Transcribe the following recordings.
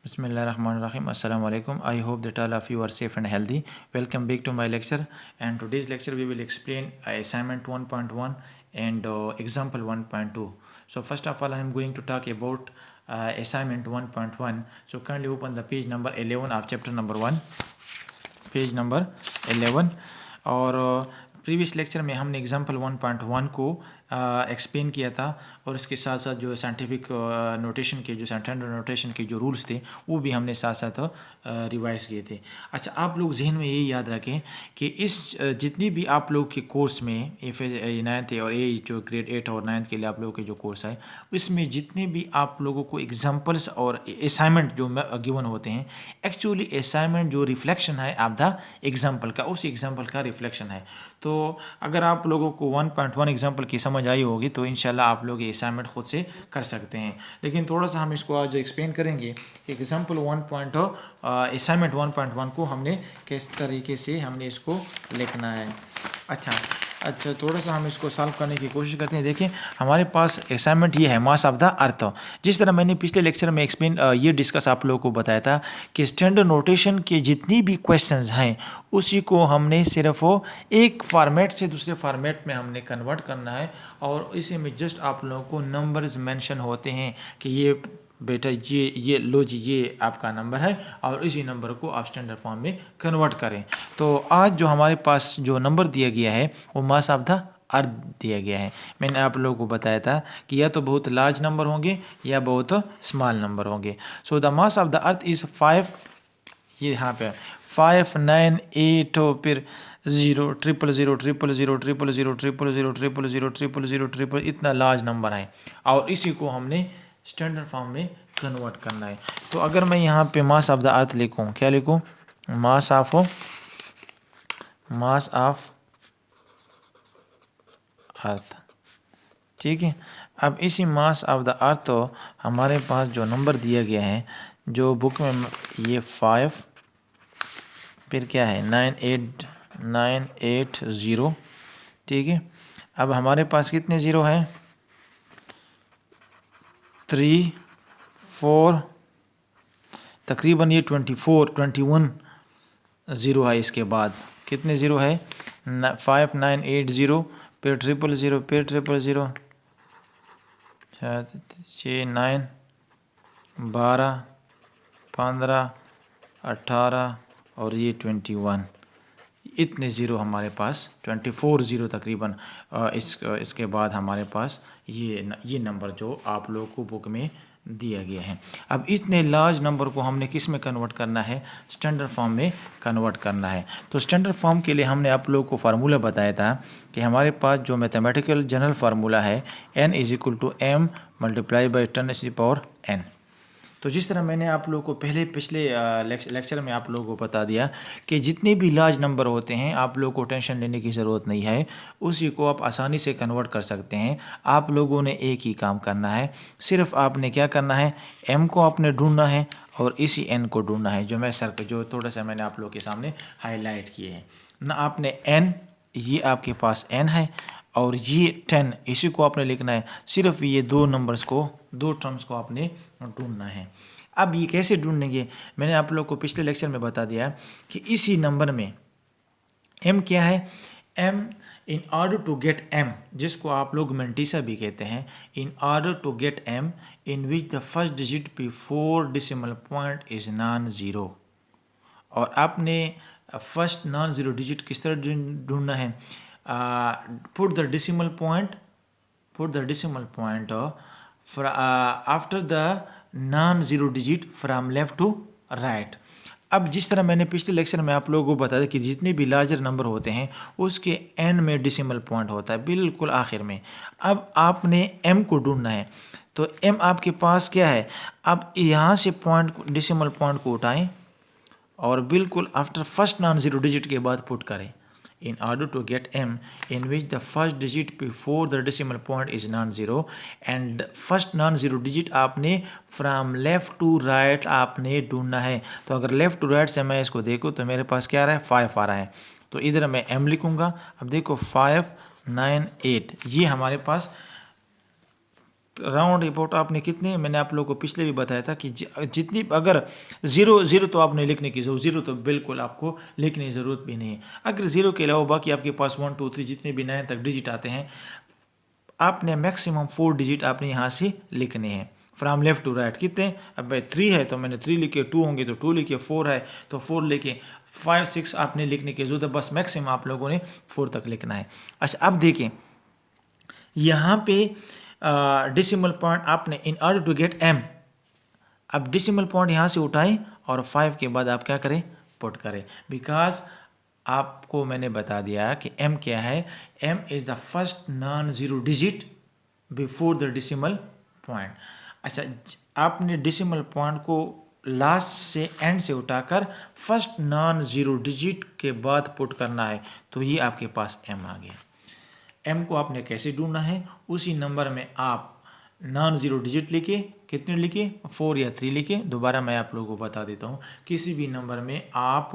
Bismillahirrahmanirrahim. Assalamu alaikum. I hope that all of you are safe and healthy. Welcome back to my lecture. And today's lecture we will explain assignment 1.1 and example 1.2. So first of all, I am going to talk about assignment 1.1. So kindly open the page number 11 of chapter number 1. Page number 11 और previous lecture में हमने example 1.1 को explain किया था और इसके साथ साथ जो साइंटिफिक नोटेशन के जो स्टैंडर्ड नोटेशन के जो रूल्स थे वो भी हमने साथ साथ रिवाइज किए थे। अच्छा, आप लोग जहन में ये याद रखें कि इस जितनी भी आप लोग के कोर्स में नाइन्थ और ये जो ग्रेड 8 और 9th के लिए आप लोगों के जो कोर्स है इसमें जितने भी आप लोगों को एग्जाम्पल्स और असाइनमेंट जो गिवन होते हैं, एक्चुअली असाइनमेंट जो रिफ्लेक्शन है ऑफ द एग्जाम्पल का, उस एग्जाम्पल का रिफ्लेक्शन है। तो अगर आप लोगों को 1.1 एग्जाम्पल की समझ आई होगी तो इंशाल्लाह आप लोग ये असाइनमेंट खुद से कर सकते हैं। लेकिन थोड़ा सा हम इसको आज एक्सप्लेन करेंगे। एग्जाम्पल 1.0 असाइनमेंट 1.1 को हमने किस तरीके से हमने इसको लिखना है। अच्छा, थोड़ा सा हम इसको सॉल्व करने की कोशिश करते हैं। देखिए, हमारे पास असाइनमेंट ये है मास ऑफ द अर्थ। जिस तरह मैंने पिछले लेक्चर में एक्सप्लेन ये डिस्कस आप लोगों को बताया था कि स्टैंडर्ड नोटेशन के जितनी भी क्वेश्चंस हैं उसी को हमने सिर्फ एक फॉर्मेट से दूसरे फॉर्मेट में हमने कन्वर्ट करना है और इसी में जस्ट आप लोगों को नंबर्स मेंशन होते हैं कि ये बेटा ये लो जी, ये आपका नंबर है और इसी नंबर को आप स्टैंडर्ड फॉर्म में कन्वर्ट करें। तो आज जो हमारे पास जो नंबर दिया गया है वो मास ऑफ द अर्थ दिया गया है। मैंने आप लोगों को बताया था कि या तो बहुत लार्ज नंबर होंगे या बहुत स्मॉल नंबर होंगे। So the mass of the earth is 5, ये यहाँ पे 5 9 8 फिर 0 0 0 0 0 0 0 0 0 0 0 0 0 0 0 इतना लार्ज नंबर है और इसी को हमने स्टैंडर्ड फॉर्म में कन्वर्ट करना है। तो अगर मैं यहाँ पे मास ऑफ द अर्थ लिखूँ, क्या लिखूँ? मास ऑफ अर्थ, ठीक है। अब इसी मास ऑफ द अर्थ तो हमारे पास जो नंबर दिया गया है जो बुक में ये 5 फिर क्या है 980, ठीक है। अब हमारे पास कितने ज़ीरो हैं? 3 4 तकरीबन ये 21 ज़ीरो है। इसके बाद कितने ज़ीरो है? 5 9 8 0 फिर 0 0 फिर 0 0 6 9 12 15 18 और ये 21, इतने ज़ीरो हमारे पास 24 ज़ीरो तकरीबन। इसके बाद हमारे पास ये नंबर जो आप लोगों को बुक में दिया गया है। अब इतने लार्ज नंबर को हमने किस में कन्वर्ट करना है? स्टैंडर्ड फॉर्म में कन्वर्ट करना है। तो स्टैंडर्ड फॉर्म के लिए हमने आप लोगों को फार्मूला बताया था कि हमारे पास जो मैथमेटिकल जनरल फार्मूला है n = m × 10⁻n। तो जिस तरह मैंने आप लोगों को पिछले लेक्चर में आप लोगों को बता दिया कि जितने भी लार्ज नंबर होते हैं आप लोगों को टेंशन लेने की ज़रूरत नहीं है, उसी को आप आसानी से कन्वर्ट कर सकते हैं। आप लोगों ने एक ही काम करना है, सिर्फ आपने क्या करना है, m को आपने ढूंढना है और इसी n को ढूंढना है जो थोड़ा सा मैंने आप लोगों के सामने हाईलाइट किए हैं ना। आपने n, ये आपके पास n है और ये 10, इसी को आपने लिखना है। सिर्फ ये दो टर्म्स को आपने ढूंढना है। अब ये कैसे ढूंढेंगे? मैंने आप लोग को पिछले लेक्चर में बता दिया कि इसी नंबर में m क्या है? m in order to get m, जिसको आप लोग मेंटिसा भी कहते हैं, in order to get m in which the first digit before decimal point is non zero. और आपने फर्स्ट नॉन ज़ीरो डिजिट किस तरह ढूंढना है? put the decimal point after the non-zero digit from left to right। अब जिस तरह मैंने पिछले लेक्चर में आप लोगों को बताया कि जितने भी लार्जर नंबर होते हैं उसके एंड में डेसिमल पॉइंट होता है, बिल्कुल आखिर में। अब आपने m को ढूंढना है, तो m आपके पास क्या है? अब यहाँ से डेसिमल पॉइंट को उठाएं और बिल्कुल after first non zero digit के बाद पुट करें। In order to get m in which the first digit before the decimal point is non-zero and first non-zero digit आपने from left to right आपने ढूंढना है। तो अगर left to right से मैं इसको देखूँ तो मेरे पास क्या आ रहा है? 5 आ रहा है। तो इधर मैं m लिखूँगा। अब देखो 5 9 8, ये हमारे पास राउंड अबाउट आपने कितने, मैंने आप लोगों को पिछले भी बताया था कि जितनी अगर ज़ीरो तो आपने लिखने की ज़रूरत, ज़ीरो तो बिल्कुल आपको लिखने की ज़रूरत भी नहीं है। अगर ज़ीरो के अलावा बाकी आपके पास 1 2 3 जितने भी 9 तक डिजिट आते हैं, आपने मैक्सिमम 4 डिजिट आपने यहाँ से लिखने हैं फ्रॉम लेफ्ट टू राइट। कितने, अब भाई 3 है तो मैंने 3 लिखे, 2 होंगे तो 2 लिखे, 4 है तो 4 लिखे, 5 6 आपने लिखने की जरूरत है, बस मैक्सिमम आप लोगों ने 4 तक लिखना है। अच्छा अब देखें यहाँ पे डेसिमल पॉइंट आपने in order to get m, अब डेसिमल पॉइंट यहाँ से उठाएं और 5 के बाद आप क्या करें, पुट करें, बिकॉज आपको मैंने बता दिया कि m क्या है, m is the first non zero digit before the decimal point. अच्छा आपने डेसिमल पॉइंट को लास्ट से एंड से उठाकर फर्स्ट नॉन ज़ीरो डिजिट के बाद पुट करना है, तो ये आपके पास m आ गया। m को आपने कैसे ढूंढना है, उसी नंबर में आप नॉन ज़ीरो डिजिट लिखे, कितने लिखे, 4 या 3 लिखे। दोबारा मैं आप लोगों को बता देता हूँ, किसी भी नंबर में आप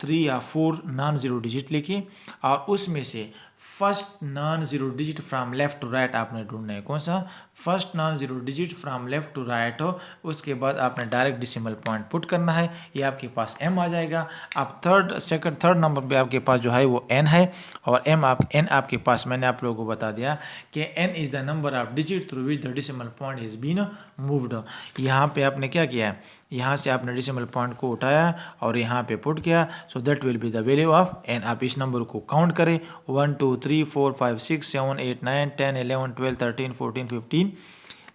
3 या 4 नॉन ज़ीरो डिजिट लिखिए और उसमें से first non zero digit from left to right आपने ढूंढना है। कौन सा, first non zero digit from left to right हो, उसके बाद आपने डायरेक्ट डेसिमल पॉइंट पुट करना है, ये आपके पास m आ जाएगा। अब थर्ड नंबर पे आपके पास जो है वो n है और n आपके पास, मैंने आप लोगों को बता दिया कि n is the number of digit through which the decimal point is been moved. यहाँ पे आपने क्या किया है, यहाँ से आपने डेसिमल पॉइंट को उठाया और यहाँ पे पुट किया, so that will be the value of n। आप इस नंबर को काउंट करें, 1 2 3 4 5 6 7 8 9 10 11 12 13 14 15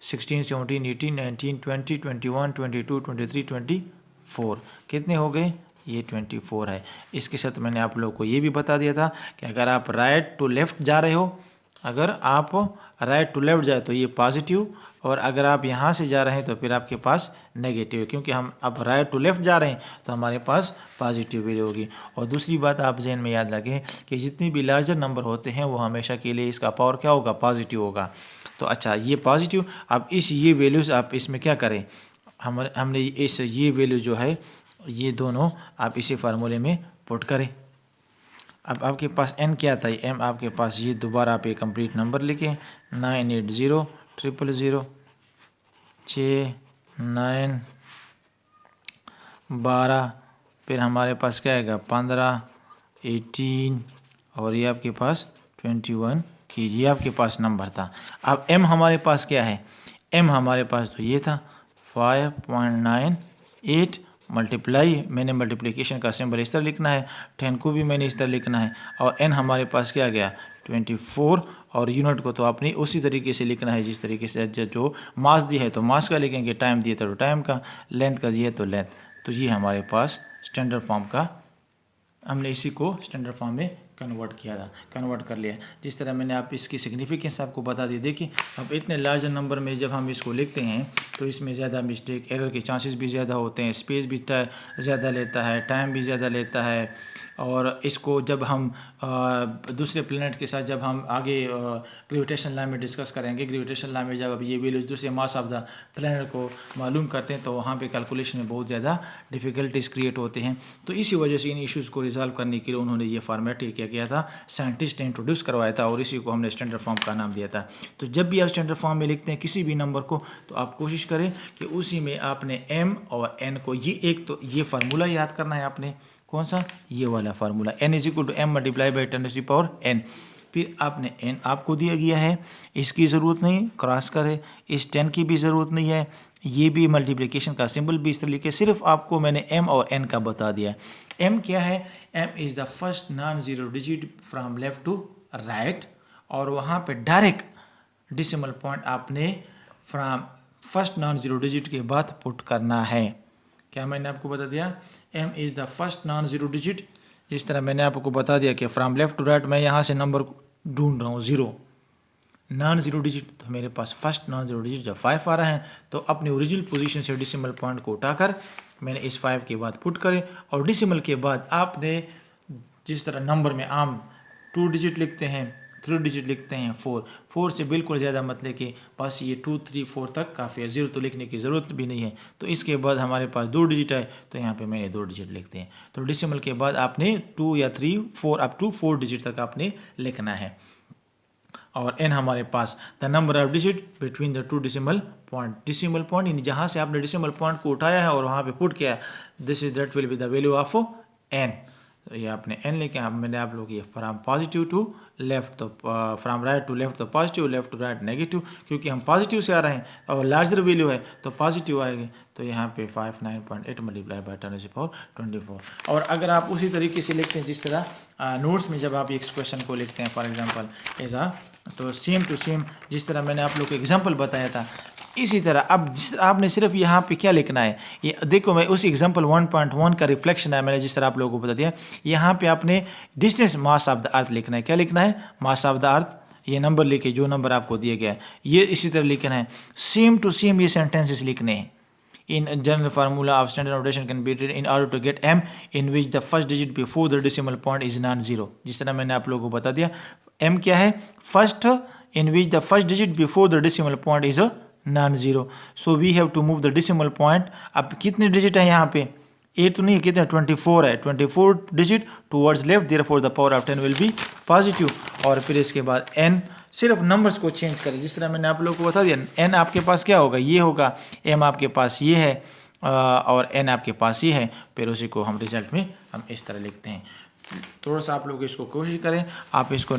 16 17 18 19 20 21 22 23 24, कितने हो गए, ये 24 है। इसके साथ मैंने आप लोगों को ये भी बता दिया था कि अगर आप राइट टू लेफ़्ट जा रहे हो, अगर आप राइट टू लेफ़्ट जाए तो ये पॉजिटिव, और अगर आप यहाँ से जा रहे हैं तो फिर आपके पास नेगेटिव है, क्योंकि हम अब राइट टू लेफ़्ट जा रहे हैं तो हमारे पास पॉजिटिव वैल्यू होगी। और दूसरी बात आप जहन में याद रखें कि जितनी भी लार्जर नंबर होते हैं वो हमेशा के लिए इसका पावर क्या होगा, पॉजिटिव होगा। तो अच्छा ये पॉजिटिव, अब ये वैल्यूज़ आप इसमें क्या करें, हमने ये वैल्यू जो है ये दोनों आप इसी फार्मूले में पुट करें। अब आपके पास n क्या था, m आपके पास, ये दोबारा आप एक कंप्लीट नंबर लिखें, 980 000 6 9 12, फिर हमारे पास क्या आएगा 15 18 और ये आपके पास 21 की, ये आपके पास नंबर था। अब m हमारे पास क्या है, m हमारे पास तो ये था 5.98 मल्टीप्लाई, मैंने मल्टीप्लिकेशन का सिंबल इस तरह लिखना है, 10 को भी मैंने इस तरह लिखना है, और n हमारे पास क्या गया 24, और यूनिट को तो आपने उसी तरीके से लिखना है जिस तरीके से जो मास दी है तो मास का लिखेंगे, टाइम दिए तो टाइम का, लेंथ का दिए तो लेंथ। तो ये हमारे पास स्टैंडर्ड फॉर्म का, हमने इसी को स्टैंडर्ड फॉर्म में कन्वर्ट कर लिया। जिस तरह मैंने आप इसकी सिग्निफिकेंस आपको बता दी। देखिए अब इतने लार्जर नंबर में जब हम इसको लिखते हैं तो इसमें ज़्यादा मिस्टेक, एरर के चांसेस भी ज़्यादा होते हैं, स्पेस भी ज़्यादा लेता है, टाइम भी ज़्यादा लेता है, और इसको जब हम दूसरे प्लेनेट के साथ जब हम आगे ग्रेविटेशन लॉ में डिस्कस करेंगे, ग्रेविटेशन लॉ में जब अब ये वैल्यूज दूसरे मास ऑफ द प्लेनेट को मालूम करते हैं तो वहाँ पे कैलकुलेशन में बहुत ज़्यादा डिफ़िकल्टीज क्रिएट होते हैं। तो इसी वजह से इन इश्यूज़ को रिजॉल्व करने के लिए उन्होंने ये फॉर्मेट किया गया था, साइंटिस्ट ने इंट्रोड्यूस करवाया था और इसी को हमने स्टैंडर्ड फॉर्म का नाम दिया था। तो जब भी आप स्टैंडर्ड फॉर्म में लिखते हैं किसी भी नंबर को तो आप कोशिश करें कि उसी में आपने m और n को, ये एक तो ये फार्मूला याद करना है आपने, कौन सा, ये वाला formula, n is equal to m multiply by 10⁻n। फिर आपने n आपको दिया गया है, इसकी ज़रूरत नहीं, क्रॉस करे, इस 10 की भी ज़रूरत नहीं है, ये भी मल्टीप्लिकेशन का सिंबल भी इस तरह लिखे, सिर्फ आपको मैंने m और n का बता दिया। m क्या है, m is the first non zero digit from left to right, और वहाँ पे डायरेक्ट डेसिमल पॉइंट आपने from first non zero digit के बाद पुट करना है। क्या मैंने आपको बता दिया, m is the first non zero digit. जिस तरह मैंने आपको बता दिया कि फ्रॉम लेफ्ट टू राइट मैं यहाँ से नंबर ढूंढ रहा हूँ, ज़ीरो नॉन ज़ीरो डिजिट, तो मेरे पास फर्स्ट नॉन ज़ीरो डिजिट जब 5 आ रहा है तो अपनी ओरिजिनल पोजीशन से डेसिमल पॉइंट को उठाकर मैंने इस 5 के बाद पुट करें, और डेसिमल के बाद आपने जिस तरह नंबर में आम 2 डिजिट लिखते हैं, 3 डिजिट लिखते हैं, 4 से बिल्कुल ज़्यादा मत लेके बस ये 2 3 4 तक काफ़ी है, 0 तो लिखने की ज़रूरत भी नहीं है। तो इसके बाद हमारे पास 2 डिजिट है तो यहाँ पे मैंने 2 डिजिट लिखते हैं। तो डेसिमल के बाद आपने 2 या 3 4 अप टू 4 डिजिट तक आपने लिखना है। और n हमारे पास the number of digit between the two decimal point. Decimal point जहाँ से आपने डेसिमल पॉइंट को उठाया है और वहाँ पे पुट किया है, this is that will be the value of n। तो ये आपने n लेके मैंने आप लोग ये फ्रॉम पॉजिटिव टू लेफ्ट, तो फ्रॉम राइट टू लेफ्ट तो positive, left to right negative, क्योंकि हम पॉजिटिव से आ रहे हैं और लार्जर वैल्यू है तो पॉजिटिव आएगी। तो यहाँ पे 59.8 मल्टीप्लाई बाय 10⁴। और अगर आप उसी तरीके से लिखते हैं जिस तरह नोट्स में जब आप इस क्वेश्चन को लिखते हैं, फॉर एग्जांपल ऐसा, तो सेम टू सेम जिस तरह मैंने आप लोग को एग्जांपल बताया था इसी तरह अब आपने सिर्फ यहाँ पे क्या लिखना है, ये देखो मैं उस एग्जांपल 1.1 का रिफ्लेक्शन है, मैंने जिस तरह आप लोगों को बता दिया। यहाँ पे आपने डिस्टेंस मास ऑफ द अर्थ लिखना है। क्या लिखना है? मास ऑफ द अर्थ, ये नंबर लिखे जो नंबर आपको दिया गया है ये इसी तरह लिखना है। सेम टू सेम ये सेंटेंसेस लिखने हैं। In general formula of standard notation can be written in order to get m in which the first digit before the decimal point is non-zero। जिस तरह मैंने आप लोगों को बता दिया m क्या है? First in which the first digit before the decimal point is a non-zero। So we have to move the decimal point। अब कितने डिजिट है यहाँ पे? 8 तो नहीं, कितने? 24 है। 24 digit towards left, therefore the power of 10 will be positive. और फिर इसके बाद n, सिर्फ नंबर्स को चेंज करें जिस तरह मैंने आप लोगों को बता दिया। n आपके पास क्या होगा? ये होगा। m आपके पास ये है और n आपके पास ये है। फिर उसी को हम रिजल्ट में हम इस तरह लिखते हैं। थोड़ा सा आप लोग इसको कोशिश करें, आप इसको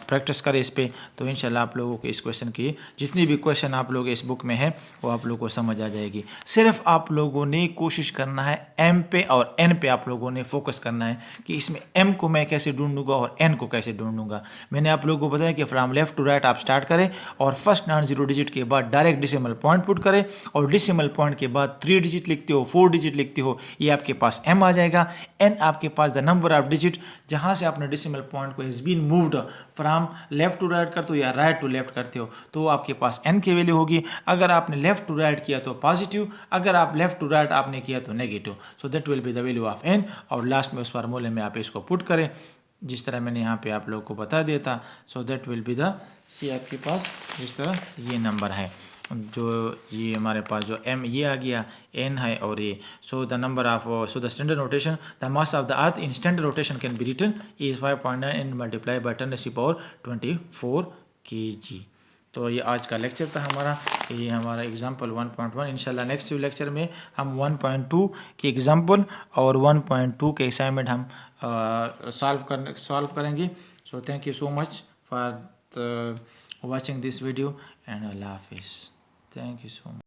प्रैक्टिस करें इस पे, तो इंशाल्लाह आप लोगों को इस क्वेश्चन की जितनी भी क्वेश्चन आप लोग इस बुक में है वो आप लोगों को समझ आ जाएगी। सिर्फ आप लोगों ने कोशिश करना है m पे और n पे, आप लोगों ने फोकस करना है कि इसमें m को मैं कैसे ढूंढूंगा और n को कैसे ढूंढूंगा। मैंने आप लोगों को बताया कि फ्रॉम लेफ्ट टू राइट आप स्टार्ट करें और फर्स्ट non-zero डिजिट के बाद डायरेक्ट डेसिमल पॉइंट पुट करें और डेसिमल पॉइंट के बाद 3 डिजिट लिखते हो, 4 डिजिट लिखते हो, ये आपके पास m आ जाएगा। n आपके पास द नंबर ऑफ डिजिट जहां से आपने डेसिमल पॉइंट को has been moved from left to right करते हो या राइट टू लेफ्ट करते हो तो आपके पास n की वैल्यू होगी। अगर आपने लेफ्ट टू राइट किया तो पॉजिटिव, अगर आप लेफ्ट टू राइट आपने किया तो negative. So that will be the value of n। और लास्ट में उस फार्मूले में आप इसको पुट करें जिस तरह मैंने यहाँ पे आप लोगों को बता दिया था। So that will be the, ये आपके पास जिस तरह ये नंबर है जो ये हमारे पास जो m ये आ गया, n है और ये। So the number of, so the standard notation, the mass of the earth in standard notation can be written is 5.9 and multiply by 10⁴ kg। तो ये आज का लेक्चर था हमारा, ये हमारा एग्जाम्पल 1.1। इंशाल्लाह नेक्स्ट लेक्चर में हम 1.2 के एग्जाम्पल और 1.2 के असाइनमेंट हम सॉल्व करेंगे। So thank you so much for watching this video and अल्लाह हाफिज़। Thank you so much.